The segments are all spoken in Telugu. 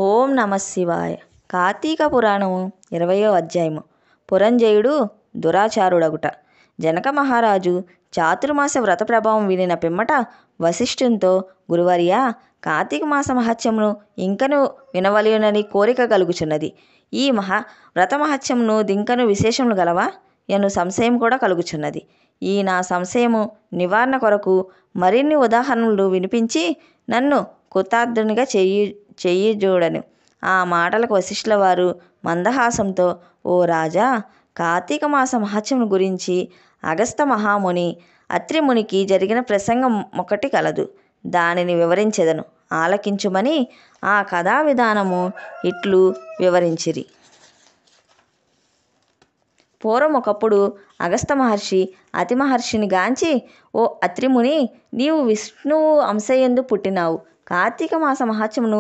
ఓం నమ శివాయ. కార్తీక పురాణము 20వ అధ్యాయము. పురంజయుడు దురాచారుడగుట. జనక మహారాజు చాతుర్మాస వ్రత ప్రభావం వినిన పిమ్మట వశిష్ఠునితో, గురువర్యా, కార్తీక మాస మహత్యమును ఇంకను వినవలయునని కోరిక కలుగుచున్నది. ఈ వ్రత మహత్యమును దింకను విశేషములు గలవా ఎను సంశయం కూడా కలుగుచున్నది. ఈ నా సంశయము నివారణ కొరకు మరిన్ని ఉదాహరణలు వినిపించి నన్ను కృతార్థునిగా చెయ్యజూడను. ఆ మాటలకు వశిష్ఠుల వారు మందహాసంతో, ఓ రాజా, కార్తీక మాస మహత్యమును గురించి అగస్త్య మహాముని అత్రిమునికి జరిగిన ప్రసంగం ఒకటి కలదు. దానిని వివరించెదను, ఆలకించుమని ఆ కథా విధానము ఇట్లు వివరించిరి. పూర్వం ఒకప్పుడు అగస్త్య మహర్షి అతి మహర్షిని గాంచి, ఓ అత్రిముని, నీవు విష్ణువు అంశయందు పుట్టినావు. కార్తీక మాస మహత్యమును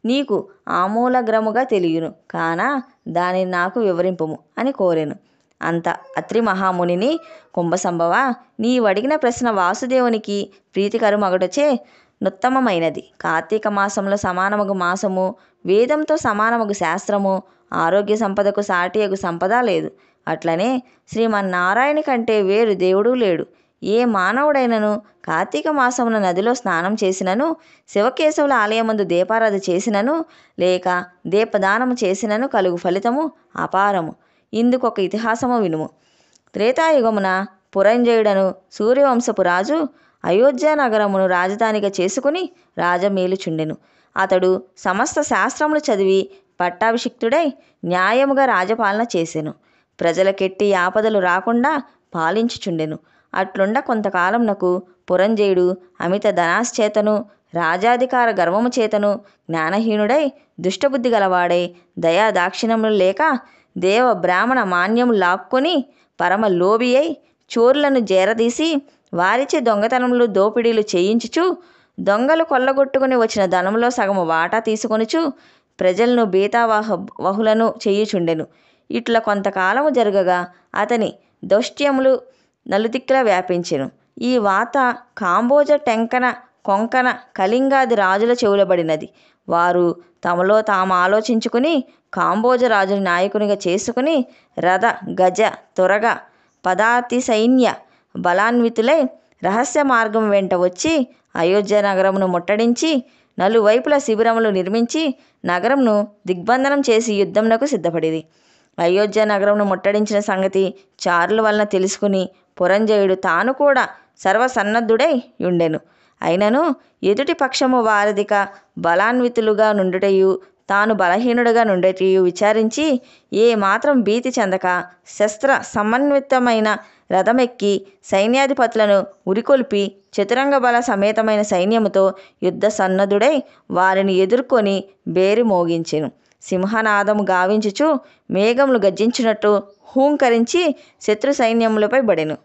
నీకు ఆమూలగ్రముగా తెలియను కాన దానిని నాకు వివరింపుము అని కోరెను. అంత అత్రి మహామునిని, కుంభసంభవ, నీవడిగిన ప్రశ్న వాసుదేవునికి ప్రీతికరమగుటచే నుత్తమమైనది. కార్తీక మాసంలో సమానమగు మాసము, వేదంతో సమానమగు శాస్త్రము, ఆరోగ్య సంపదకు సాటియగు సంపద లేదు. అట్లనే శ్రీమన్నారాయణ కంటే వేరు దేవుడు లేడు. ఏ మానవుడైనను కార్తీక మాసమున నదిలో స్నానం చేసినను, శివకేశవుల ఆలయమందు దీపారాధన చేసినను, లేక దీపదానము చేసినను కలుగు ఫలితము అపారము. ఇందుకొక ఇతిహాసము వినుము. త్రేతాయుగమున పురంజయుడను సూర్యవంశపు రాజు అయోధ్య నగరమును రాజధానిగా చేసుకుని రాజమేలుచుండెను. అతడు సమస్త శాస్త్రములు చదివి పట్టాభిషిక్తుడై న్యాయముగా రాజపాలన చేసెను. ప్రజలకెట్టి ఆపదలు రాకుండా పాలించుచుండెను. అట్లుండ కొంతకాలమునకు పురంజయుడు అమిత ధనాశ్చేతను, రాజాధికార గర్వము చేతను జ్ఞానహీనుడై, దుష్టబుద్ధి గలవాడై, దయా దాక్షిణ్యములు లేక దేవ బ్రాహ్మణ మాన్యము లాక్కొని పరమ లోభి అయి చోరులను జేరదీసి వారిచే దొంగతనములు దోపిడీలు చేయించుచు, దొంగలు కొల్లగొట్టుకుని వచ్చిన ధనములో సగము వాటా తీసుకొనుచు ప్రజలను బీతావహులను చేయుచుండెను. ఇట్లా కొంతకాలము జరగగా అతని దౌష్ట్యములు నలుదిక్కులా వ్యాపించెను. ఈ వాత కాంబోజ, టెంకన, కొంకణ, కళింగాది రాజుల చెవులబడినది. వారు తమలో తాము ఆలోచించుకుని కాంబోజ రాజుని నాయకునిగా చేసుకుని రథ, గజ, తురగ, పదాతి సైన్య బలాన్వితులై రహస్య మార్గం వెంట వచ్చి అయోధ్య నగరమును ముట్టడించి నలువైపుల శిబిరములు నిర్మించి నగరంను దిగ్బంధనం చేసి యుద్ధమునకు సిద్ధపడిరి. అయోధ్య నగరమును ముట్టడించిన సంగతి చారుల వలన తెలుసుకుని పురంజయుడు తాను కూడా సర్వసన్నద్ధుడై ఉండెను. అయినను ఎదుటి పక్షము వారధిక బలాన్వితులుగా నుండుటయు తాను బలహీనుడుగా నుండుటయు విచారించి ఏ మాత్రం భీతి చెందక శస్త్ర సమన్వితమైన రథమెక్కి సైన్యాధిపతులను ఉరికొల్పి చతురంగ బల సమేతమైన సైన్యముతో యుద్ధ సన్నద్ధుడై వారిని ఎదుర్కొని బేరి మోగించెను. సింహనాదము గావించుచు మేఘములు గర్జించినట్టు హూంకరించి శత్రు సైన్యములపై బడెను.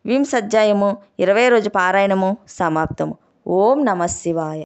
వింశధ్యాయము 20వ రోజు పారాయణము సమాప్తము. ఓం నమ శివాయ.